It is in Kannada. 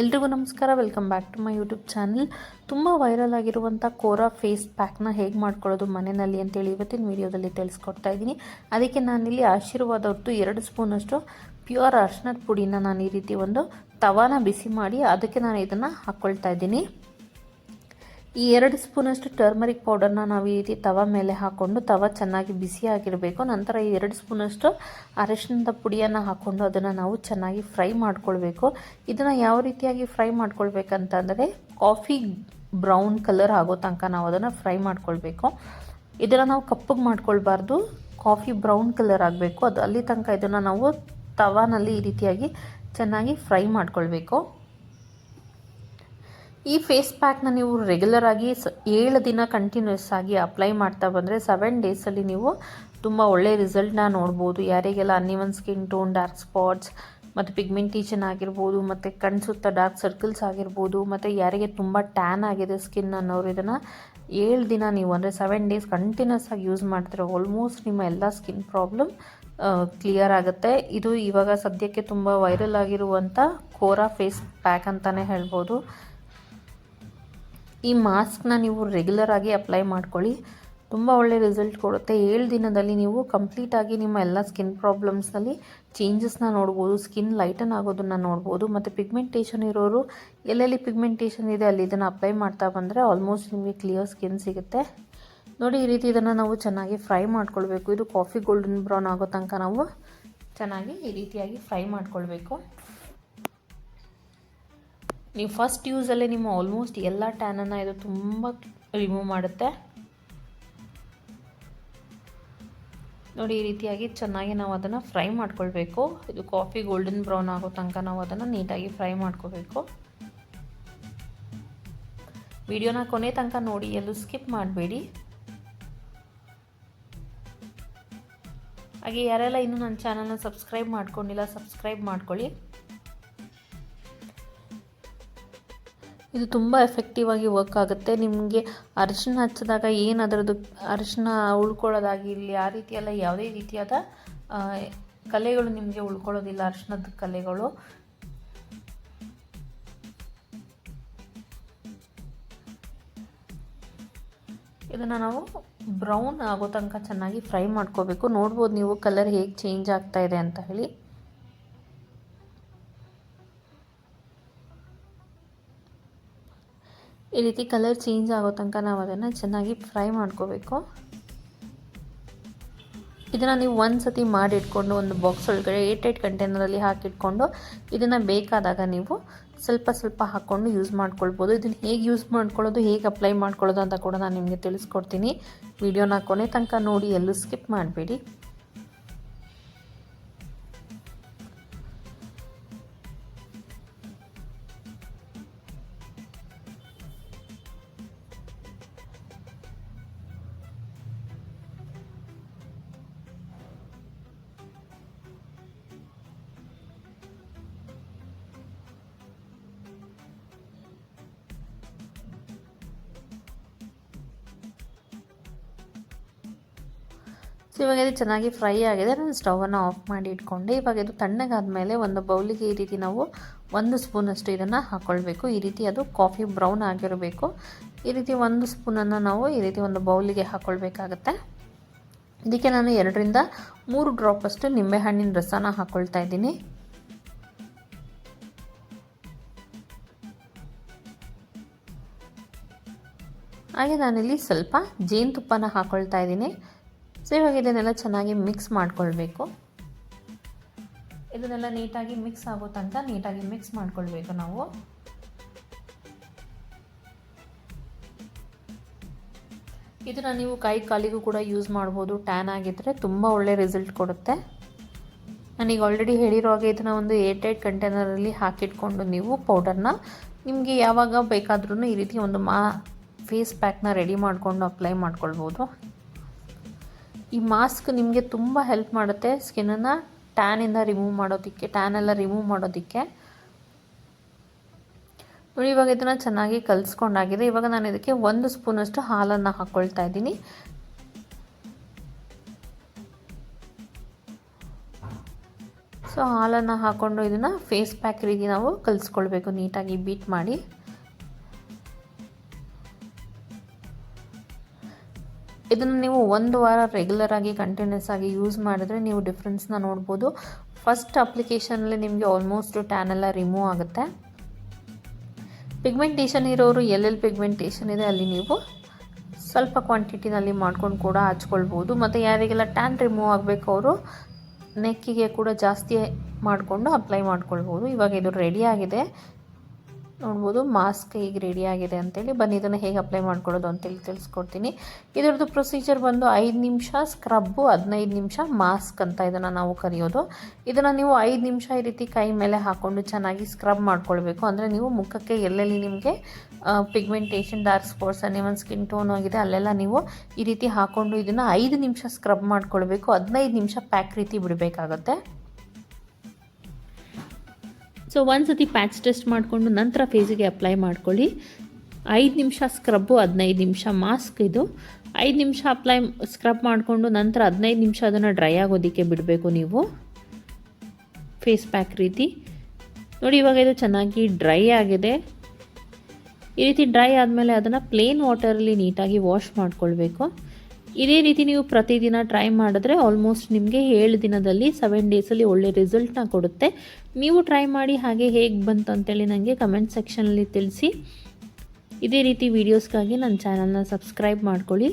ಎಲ್ರಿಗೂ ನಮಸ್ಕಾರ. Welcome back to my YouTube channel. ತುಂಬ ವೈರಲ್ ಆಗಿರುವಂಥ ಕೋರಾ ಫೇಸ್ ಪ್ಯಾಕ್ನ ಹೇಗೆ ಮಾಡ್ಕೊಳ್ಳೋದು ಮನೆಯಲ್ಲಿ ಅಂತೇಳಿ ಇವತ್ತಿನ ವಿಡಿಯೋದಲ್ಲಿ ತಿಳಿಸ್ಕೊಡ್ತಾ ಇದ್ದೀನಿ. ಅದಕ್ಕೆ ನಾನಿಲ್ಲಿ ಆಶೀರ್ವಾದ ಹೊತ್ತು 2 ಸ್ಪೂನಷ್ಟು ಪ್ಯೂರ್ ಅರಿಶಿಣದ ಪುಡಿನ ನಾನು ಈ ರೀತಿ ಒಂದು ತವಾನ ಬಿಸಿ ಮಾಡಿ ಅದಕ್ಕೆ ನಾನು ಇದನ್ನು ಹಾಕ್ಕೊಳ್ತಾ ಇದ್ದೀನಿ. ಈ 2 ಸ್ಪೂನಷ್ಟು ಟರ್ಮರಿಕ್ ಪೌಡರ್ನ ನಾವು ಈ ರೀತಿ ತವ ಮೇಲೆ ಹಾಕ್ಕೊಂಡು ತವ ಚೆನ್ನಾಗಿ ಬಿಸಿಯಾಗಿರಬೇಕು. ನಂತರ ಈ 2 ಸ್ಪೂನಷ್ಟು ಅರಿಶಿಣದ ಪುಡಿಯನ್ನು ಹಾಕ್ಕೊಂಡು ಅದನ್ನು ನಾವು ಚೆನ್ನಾಗಿ ಫ್ರೈ ಮಾಡ್ಕೊಳ್ಬೇಕು. ಇದನ್ನು ಯಾವ ರೀತಿಯಾಗಿ ಫ್ರೈ ಮಾಡ್ಕೊಳ್ಬೇಕಂತಂದರೆ ಕಾಫಿ ಬ್ರೌನ್ ಕಲರ್ ಆಗೋ ತನಕ ನಾವು ಅದನ್ನು ಫ್ರೈ ಮಾಡ್ಕೊಳ್ಬೇಕು. ಇದನ್ನು ನಾವು ಕಪ್ಪಗೆ ಮಾಡ್ಕೊಳ್ಬಾರ್ದು, ಕಾಫಿ ಬ್ರೌನ್ ಕಲರ್ ಆಗಬೇಕು. ಅದು ಅಲ್ಲಿ ತನಕ ಇದನ್ನು ನಾವು ತವಾನಲ್ಲಿ ಈ ರೀತಿಯಾಗಿ ಚೆನ್ನಾಗಿ ಫ್ರೈ ಮಾಡ್ಕೊಳ್ಬೇಕು. ಈ ಫೇಸ್ ಪ್ಯಾಕ್ನ ನೀವು ರೆಗ್ಯುಲರ್ ಆಗಿ 7 ದಿನ ಕಂಟಿನ್ಯೂಸ್ ಆಗಿ ಅಪ್ಲೈ ಮಾಡ್ತಾ ಬಂದರೆ 7 ಡೇಸಲ್ಲಿ ನೀವು ತುಂಬ ಒಳ್ಳೆಯ ರಿಸಲ್ಟ್ನ ನೋಡ್ಬೋದು. ಯಾರಿಗೆಲ್ಲ uneven skin tone, dark spots ಮತ್ತು ಪಿಗ್ಮೆಂಟೇಷನ್ ಆಗಿರ್ಬೋದು, ಮತ್ತು ಕಣ್ಸುತ್ತ ಡಾರ್ಕ್ ಸರ್ಕಲ್ಸ್ ಆಗಿರ್ಬೋದು, ಮತ್ತು ಯಾರಿಗೆ ತುಂಬ ಟ್ಯಾನ್ ಆಗಿದೆ ಸ್ಕಿನ್ ಅನ್ನೋರು ಇದನ್ನು 7 ದಿನ ನೀವು ಅಂದರೆ 7 ಡೇಸ್ ಕಂಟಿನ್ಯೂಸ್ ಆಗಿ ಯೂಸ್ ಮಾಡ್ತಾರೆ ಆಲ್ಮೋಸ್ಟ್ ನಿಮ್ಮ ಎಲ್ಲ ಸ್ಕಿನ್ ಪ್ರಾಬ್ಲಮ್ ಕ್ಲಿಯರ್ ಆಗುತ್ತೆ. ಇದು ಇವಾಗ ಸದ್ಯಕ್ಕೆ ತುಂಬ ವೈರಲ್ ಆಗಿರುವಂಥ ಕೋರಾ ಫೇಸ್ ಪ್ಯಾಕ್ ಅಂತಲೇ ಹೇಳ್ಬೋದು. ಈ ಮಾಸ್ಕ್ನ ನೀವು ರೆಗ್ಯುಲರ್ ಆಗಿ ಅಪ್ಲೈ ಮಾಡ್ಕೊಳ್ಳಿ, ತುಂಬ ಒಳ್ಳೆ ರಿಸಲ್ಟ್ ಕೊಡುತ್ತೆ. 7 ದಿನದಲ್ಲಿ ನೀವು ಕಂಪ್ಲೀಟಾಗಿ ನಿಮ್ಮ ಎಲ್ಲ ಸ್ಕಿನ್ ಪ್ರಾಬ್ಲಮ್ಸ್ನಲ್ಲಿ ಚೇಂಜಸ್ನ ನೋಡ್ಬೋದು, ಸ್ಕಿನ್ ಲೈಟನ್ ಆಗೋದನ್ನು ನೋಡ್ಬೋದು. ಮತ್ತು ಪಿಗ್ಮೆಂಟೇಷನ್ ಇರೋರು ಎಲ್ಲೆಲ್ಲಿ ಪಿಗ್ಮೆಂಟೇಷನ್ ಇದೆ ಅಲ್ಲಿ ಇದನ್ನು ಅಪ್ಲೈ ಮಾಡ್ತಾ ಬಂದರೆ ಆಲ್ಮೋಸ್ಟ್ ನಿಮಗೆ ಕ್ಲಿಯರ್ ಸ್ಕಿನ್ ಸಿಗುತ್ತೆ. ನೋಡಿ, ಈ ರೀತಿ ಇದನ್ನು ನಾವು ಚೆನ್ನಾಗಿ ಫ್ರೈ ಮಾಡ್ಕೊಳ್ಬೇಕು. ಇದು ಕಾಫಿ ಗೋಲ್ಡನ್ ಬ್ರೌನ್ ಆಗೋ ತನಕ ನಾವು ಚೆನ್ನಾಗಿ ಈ ರೀತಿಯಾಗಿ ಫ್ರೈ ಮಾಡ್ಕೊಳ್ಬೇಕು. ನೀವು ಫಸ್ಟ್ ಯೂಸಲ್ಲೇ ನಿಮ್ಮ ಆಲ್ಮೋಸ್ಟ್ ಎಲ್ಲ ಟ್ಯಾನನ್ನು ಇದು ತುಂಬ ರಿಮೂವ್ ಮಾಡುತ್ತೆ. ನೋಡಿ, ಈ ರೀತಿಯಾಗಿ ಚೆನ್ನಾಗಿ ನಾವು ಅದನ್ನು ಫ್ರೈ ಮಾಡ್ಕೊಳ್ಬೇಕು. ಇದು ಕಾಫಿ ಗೋಲ್ಡನ್ ಬ್ರೌನ್ ಆಗೋ ತನಕ ನಾವು ಅದನ್ನು ನೀಟಾಗಿ ಫ್ರೈ ಮಾಡ್ಕೋಬೇಕು. ವಿಡಿಯೋನ ಕೊನೆ ತನಕ ನೋಡಿ, ಎಲ್ಲೂ ಸ್ಕಿಪ್ ಮಾಡಬೇಡಿ. ಹಾಗೆ ಯಾರೆಲ್ಲ ಇನ್ನೂ ನನ್ನ ಚಾನಲ್ನ ಸಬ್ಸ್ಕ್ರೈಬ್ ಮಾಡ್ಕೊಂಡಿಲ್ಲ ಸಬ್ಸ್ಕ್ರೈಬ್ ಮಾಡ್ಕೊಳ್ಳಿ. ಇದು ತುಂಬ ಎಫೆಕ್ಟಿವ್ ಆಗಿ ವರ್ಕ್ ಆಗುತ್ತೆ. ನಿಮಗೆ ಅರಿಶಿನ ಹಚ್ಚಿದಾಗ ಏನು ಅದರದ್ದು ಅರಿಶಿನ ಉಳ್ಕೊಳ್ಳೋದಾಗಿರಲಿ ಆ ರೀತಿಯೆಲ್ಲ ಯಾವುದೇ ರೀತಿಯಾದ ಕಲೆಗಳು ನಿಮಗೆ ಉಳ್ಕೊಳ್ಳೋದಿಲ್ಲ, ಅರಿಶಿನದ ಕಲೆಗಳು. ಇದನ್ನು ನಾವು ಬ್ರೌನ್ ಆಗೋ ತನಕ ಚೆನ್ನಾಗಿ ಫ್ರೈ ಮಾಡ್ಕೋಬೇಕು. ನೋಡ್ಬೋದು ನೀವು ಕಲರ್ ಹೇಗೆ ಚೇಂಜ್ ಆಗ್ತಾ ಇದೆ ಅಂತ ಹೇಳಿ. ಈ ರೀತಿ ಕಲರ್ ಚೇಂಜ್ ಆಗೋ ತನಕ ನಾವು ಅದನ್ನು ಚೆನ್ನಾಗಿ ಫ್ರೈ ಮಾಡ್ಕೋಬೇಕು. ಇದನ್ನು ನೀವು ಒಂದು ಸತಿ ಮಾಡಿಟ್ಕೊಂಡು ಒಂದು ಬಾಕ್ಸ್ ಒಳಗಡೆ ಏರ್ಟೈಟ್ ಕಂಟೈನರಲ್ಲಿ ಹಾಕಿಟ್ಕೊಂಡು ಇದನ್ನು ಬೇಕಾದಾಗ ನೀವು ಸ್ವಲ್ಪ ಸ್ವಲ್ಪ ಹಾಕ್ಕೊಂಡು ಯೂಸ್ ಮಾಡ್ಕೊಳ್ಬೋದು. ಇದನ್ನು ಹೇಗೆ ಯೂಸ್ ಮಾಡ್ಕೊಳ್ಳೋದು, ಹೇಗೆ ಅಪ್ಲೈ ಮಾಡ್ಕೊಳ್ಳೋದು ಅಂತ ಕೂಡ ನಾನು ನಿಮಗೆ ತಿಳಿಸ್ಕೊಡ್ತೀನಿ. ವಿಡಿಯೋನ ಕೊನೆ ತನಕ ನೋಡಿ, ಎಲ್ಲೂ ಸ್ಕಿಪ್ ಮಾಡಬೇಡಿ. ಸೊ ಇವಾಗ ಇದು ಚೆನ್ನಾಗಿ ಫ್ರೈ ಆಗಿದೆ. ನಾನು ಸ್ಟವನ್ನು ಆಫ್ ಮಾಡಿ ಇಟ್ಕೊಂಡೆ. ಇವಾಗ ಇದು ತಣ್ಣಗಾದ್ಮೇಲೆ ಒಂದು ಬೌಲಿಗೆ ಈ ರೀತಿ ನಾವು 1 ಸ್ಪೂನಷ್ಟು ಇದನ್ನು ಹಾಕ್ಕೊಳ್ಬೇಕು. ಈ ರೀತಿ ಅದು ಕಾಫಿ ಬ್ರೌನ್ ಆಗಿರಬೇಕು. ಈ ರೀತಿ 1 ಸ್ಪೂನನ್ನು ನಾವು ಈ ರೀತಿ ಒಂದು ಬೌಲಿಗೆ ಹಾಕ್ಕೊಳ್ಬೇಕಾಗತ್ತೆ. ಇದಕ್ಕೆ ನಾನು 2 ರಿಂದ 3 ಡ್ರಾಪಷ್ಟು ನಿಂಬೆಹಣ್ಣಿನ ರಸನ ಹಾಕ್ಕೊಳ್ತಾ ಇದ್ದೀನಿ. ಹಾಗೆ ನಾನಿಲ್ಲಿ ಸ್ವಲ್ಪ ಜೇನುತುಪ್ಪನ ಹಾಕ್ಕೊಳ್ತಾ ಇದ್ದೀನಿ. ಸೊ ಇವಾಗ ಇದನ್ನೆಲ್ಲ ಚೆನ್ನಾಗಿ ಮಿಕ್ಸ್ ಮಾಡ್ಕೊಳ್ಬೇಕು. ಇದನ್ನೆಲ್ಲ ನೀಟಾಗಿ ಮಿಕ್ಸ್ ಆಗೋ ತನಕ ನೀಟಾಗಿ ಮಿಕ್ಸ್ ಮಾಡ್ಕೊಳ್ಬೇಕು ನಾವು. ಇದನ್ನು ನೀವು ಕೈ ಕಾಲಿಗೂ ಕೂಡ ಯೂಸ್ ಮಾಡ್ಬೋದು. ಟ್ಯಾನ್ ಆಗಿದ್ದರೆ ತುಂಬ ಒಳ್ಳೆ ರಿಸಲ್ಟ್ ಕೊಡುತ್ತೆ. ನಾನೀಗ ಆಲ್ರೆಡಿ ಹೇಳಿರೋ ಹಾಗೆ ಇದನ್ನು ಒಂದು ಏರ್ಟೈಟ್ ಕಂಟೈನರಲ್ಲಿ ಹಾಕಿಟ್ಕೊಂಡು ನೀವು ಪೌಡರ್ನ ನಿಮಗೆ ಯಾವಾಗ ಬೇಕಾದ್ರೂ ಈ ರೀತಿ ಒಂದು ಫೇಸ್ ಪ್ಯಾಕ್ನ ರೆಡಿ ಮಾಡಿಕೊಂಡು ಅಪ್ಲೈ ಮಾಡ್ಕೊಳ್ಬೋದು. ಈ ಮಾಸ್ಕ್ ನಿಮಗೆ ತುಂಬ ಹೆಲ್ಪ್ ಮಾಡುತ್ತೆ ಸ್ಕಿನ್ನನ್ನು ಟ್ಯಾನೆಲ್ಲ ರಿಮೂವ್ ಮಾಡೋದಕ್ಕೆ. ನೋಡಿ, ಇವಾಗ ಇದನ್ನು ಚೆನ್ನಾಗಿ ಕಲಿಸ್ಕೊಂಡಾಗಿದೆ. ಇವಾಗ ನಾನು ಇದಕ್ಕೆ 1 ಸ್ಪೂನಷ್ಟು ಹಾಲನ್ನು ಹಾಕ್ಕೊಳ್ತಾ ಇದ್ದೀನಿ. ಸೊ ಸೊ ಹಾಲನ್ನು ಹಾಕ್ಕೊಂಡು ಇದನ್ನು ಫೇಸ್ ಪ್ಯಾಕ್ ರೀತಿ ನಾವು ಕಲಿಸ್ಕೊಳ್ಬೇಕು, ನೀಟಾಗಿ ಬೀಟ್ ಮಾಡಿ. ಇದನ್ನು ನೀವು 1 ವಾರ ರೆಗ್ಯುಲರ್ ಆಗಿ ಕಂಟಿನ್ಯೂಸ್ ಆಗಿ ಯೂಸ್ ಮಾಡಿದ್ರೆ ನೀವು ಡಿಫ್ರೆನ್ಸ್ನ ನೋಡ್ಬೋದು. ಫಸ್ಟ್ ಅಪ್ಲಿಕೇಶನಲ್ಲಿ ನಿಮಗೆ ಆಲ್ಮೋಸ್ಟ್ ಟ್ಯಾನ್ ಎಲ್ಲ ರಿಮೂವ್ ಆಗುತ್ತೆ. ಪಿಗ್ಮೆಂಟೇಷನ್ ಇರೋರು ಎಲ್ಲೆಲ್ಲಿ ಪಿಗ್ಮೆಂಟೇಷನ್ ಇದೆ ಅಲ್ಲಿ ನೀವು ಸ್ವಲ್ಪ ಕ್ವಾಂಟಿಟಿನಲ್ಲಿ ಮಾಡ್ಕೊಂಡು ಕೂಡ ಹಚ್ಕೊಳ್ಬೋದು. ಮತ್ತು ಯಾರಿಗೆಲ್ಲ ಟ್ಯಾನ್ ರಿಮೂವ್ ಆಗಬೇಕು ಅವರು ನೆಕ್ಕಿಗೆ ಕೂಡ ಜಾಸ್ತಿ ಮಾಡಿಕೊಂಡು ಅಪ್ಲೈ ಮಾಡ್ಕೊಳ್ಬೋದು. ಇವಾಗ ಇದು ರೆಡಿ ಆಗಿದೆ ನೋಡ್ಬೋದು, ಮಾಸ್ಕ್ ಈಗ ರೆಡಿ ಆಗಿದೆ ಅಂತೇಳಿ. ಬನ್ನಿ ಇದನ್ನು ಹೇಗೆ ಅಪ್ಲೈ ಮಾಡ್ಕೊಳ್ಳೋದು ಅಂತೇಳಿ ತಿಳಿಸ್ಕೊಡ್ತೀನಿ. ಇದರದ್ದು ಪ್ರೊಸೀಜರ್ ಬಂದು 5 ನಿಮಿಷ ಸ್ಕ್ರಬ್ಬು, 15 ನಿಮಿಷ ಮಾಸ್ಕ್ ಅಂತ ಇದನ್ನು ನಾವು ಕರೆಯೋದು. ಇದನ್ನು ನೀವು 5 ನಿಮಿಷ ಈ ರೀತಿ ಕೈ ಮೇಲೆ ಹಾಕ್ಕೊಂಡು ಚೆನ್ನಾಗಿ ಸ್ಕ್ರಬ್ ಮಾಡ್ಕೊಳ್ಬೇಕು. ಅಂದರೆ ನೀವು ಮುಖಕ್ಕೆ ಎಲ್ಲೆಲ್ಲಿ ನಿಮಗೆ pigmentation, dark spots, uneven skin tone ಆಗಿದೆ ಅಲ್ಲೆಲ್ಲ ನೀವು ಈ ರೀತಿ ಹಾಕ್ಕೊಂಡು ಇದನ್ನು 5 ನಿಮಿಷ ಸ್ಕ್ರಬ್ ಮಾಡ್ಕೊಳ್ಬೇಕು. 15 ನಿಮಿಷ ಪ್ಯಾಕ್ ರೀತಿ ಬಿಡಬೇಕಾಗತ್ತೆ. ಸೊ ಒಂದ್ಸತಿ ಪ್ಯಾಚ್ ಟೆಸ್ಟ್ ಮಾಡಿಕೊಂಡು ನಂತರ ಫೇಸಿಗೆ ಅಪ್ಲೈ ಮಾಡ್ಕೊಳ್ಳಿ. 5 ನಿಮಿಷ ಸ್ಕ್ರಬ್ಬು, 15 ನಿಮಿಷ ಮಾಸ್ಕ್. ಇದು 5 ನಿಮಿಷ ಸ್ಕ್ರಬ್ ಮಾಡಿಕೊಂಡು ನಂತರ 15 ನಿಮಿಷ ಅದನ್ನು ಡ್ರೈ ಆಗೋದಕ್ಕೆ ಬಿಡಬೇಕು ನೀವು ಫೇಸ್ ಪ್ಯಾಕ್ ರೀತಿ. ನೋಡಿ ಇವಾಗ ಇದು ಚೆನ್ನಾಗಿ ಡ್ರೈ ಆಗಿದೆ. ಈ ರೀತಿ ಡ್ರೈ ಆದಮೇಲೆ ಅದನ್ನು ಪ್ಲೇನ್ ವಾಟರಲ್ಲಿ ನೀಟಾಗಿ ವಾಶ್ ಮಾಡ್ಕೊಳ್ಬೇಕು. ಇದೇ ರೀತಿ ನೀವು ಪ್ರತಿದಿನ ಟ್ರೈ ಮಾಡಿದ್ರೆ ಆಲ್ಮೋಸ್ಟ್ ನಿಮಗೆ 7 ದಿನದಲ್ಲಿ 7 ಡೇಸಲ್ಲಿ ಒಳ್ಳೆ ರಿಸಲ್ಟ್ನ ಕೊಡುತ್ತೆ. ನೀವು ಟ್ರೈ ಮಾಡಿ ಹಾಗೆ ಹೇಗೆ ಬಂತು ಅಂತೇಳಿ ನನಗೆ ಕಮೆಂಟ್ ಸೆಕ್ಷನಲ್ಲಿ ತಿಳಿಸಿ. ಇದೇ ರೀತಿ ವೀಡಿಯೋಸ್ಗಾಗಿ ನನ್ನ ಚಾನಲ್ನ ಸಬ್ಸ್ಕ್ರೈಬ್ ಮಾಡ್ಕೊಳ್ಳಿ.